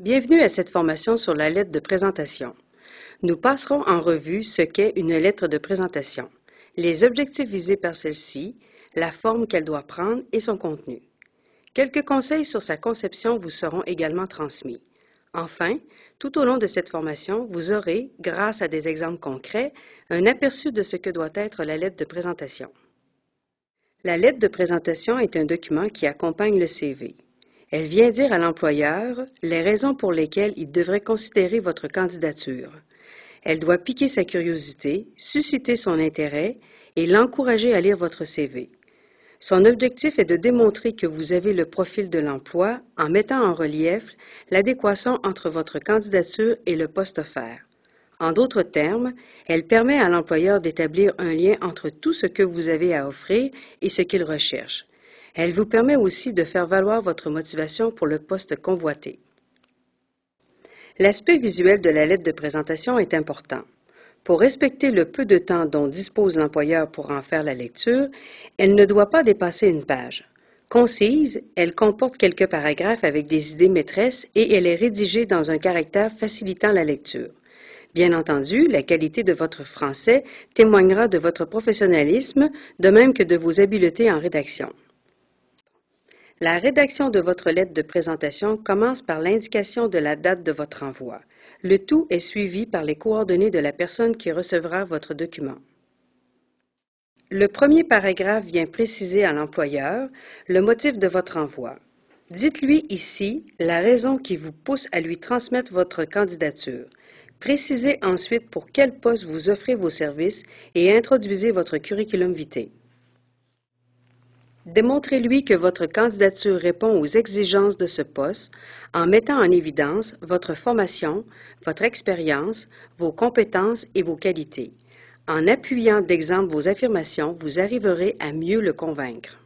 Bienvenue à cette formation sur la lettre de présentation. Nous passerons en revue ce qu'est une lettre de présentation, les objectifs visés par celle-ci, la forme qu'elle doit prendre et son contenu. Quelques conseils sur sa conception vous seront également transmis. Enfin, tout au long de cette formation, vous aurez, grâce à des exemples concrets, un aperçu de ce que doit être la lettre de présentation. La lettre de présentation est un document qui accompagne le CV. Elle vient dire à l'employeur les raisons pour lesquelles il devrait considérer votre candidature. Elle doit piquer sa curiosité, susciter son intérêt et l'encourager à lire votre CV. Son objectif est de démontrer que vous avez le profil de l'emploi en mettant en relief l'adéquation entre votre candidature et le poste offert. En d'autres termes, elle permet à l'employeur d'établir un lien entre tout ce que vous avez à offrir et ce qu'il recherche. Elle vous permet aussi de faire valoir votre motivation pour le poste convoité. L'aspect visuel de la lettre de présentation est important. Pour respecter le peu de temps dont dispose l'employeur pour en faire la lecture, elle ne doit pas dépasser une page. Concise, elle comporte quelques paragraphes avec des idées maîtresses et elle est rédigée dans un caractère facilitant la lecture. Bien entendu, la qualité de votre français témoignera de votre professionnalisme, de même que de vos habiletés en rédaction. La rédaction de votre lettre de présentation commence par l'indication de la date de votre envoi. Le tout est suivi par les coordonnées de la personne qui recevra votre document. Le premier paragraphe vient préciser à l'employeur le motif de votre envoi. Dites-lui ici la raison qui vous pousse à lui transmettre votre candidature. Précisez ensuite pour quel poste vous offrez vos services et introduisez votre curriculum vitae. Démontrez-lui que votre candidature répond aux exigences de ce poste en mettant en évidence votre formation, votre expérience, vos compétences et vos qualités. En appuyant d'exemples vos affirmations, vous arriverez à mieux le convaincre.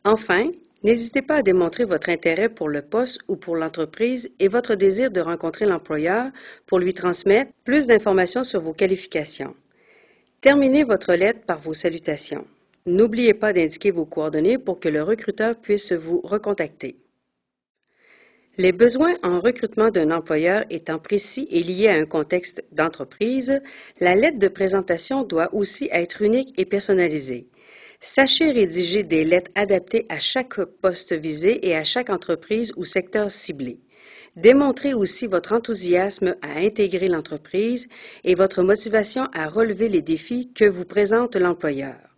Enfin, n'hésitez pas à démontrer votre intérêt pour le poste ou pour l'entreprise et votre désir de rencontrer l'employeur pour lui transmettre plus d'informations sur vos qualifications. Terminez votre lettre par vos salutations. N'oubliez pas d'indiquer vos coordonnées pour que le recruteur puisse vous recontacter. Les besoins en recrutement d'un employeur étant précis et liés à un contexte d'entreprise, la lettre de présentation doit aussi être unique et personnalisée. Sachez rédiger des lettres adaptées à chaque poste visé et à chaque entreprise ou secteur ciblé. Démontrez aussi votre enthousiasme à intégrer l'entreprise et votre motivation à relever les défis que vous présente l'employeur.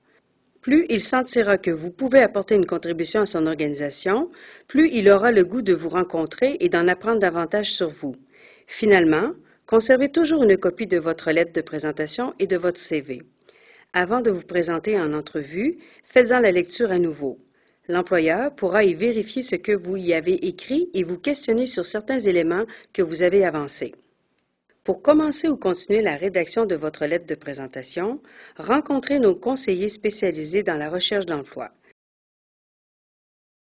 Plus il sentira que vous pouvez apporter une contribution à son organisation, plus il aura le goût de vous rencontrer et d'en apprendre davantage sur vous. Finalement, conservez toujours une copie de votre lettre de présentation et de votre CV. Avant de vous présenter en entrevue, faites-en la lecture à nouveau. L'employeur pourra y vérifier ce que vous y avez écrit et vous questionner sur certains éléments que vous avez avancés. Pour commencer ou continuer la rédaction de votre lettre de présentation, rencontrez nos conseillers spécialisés dans la recherche d'emploi.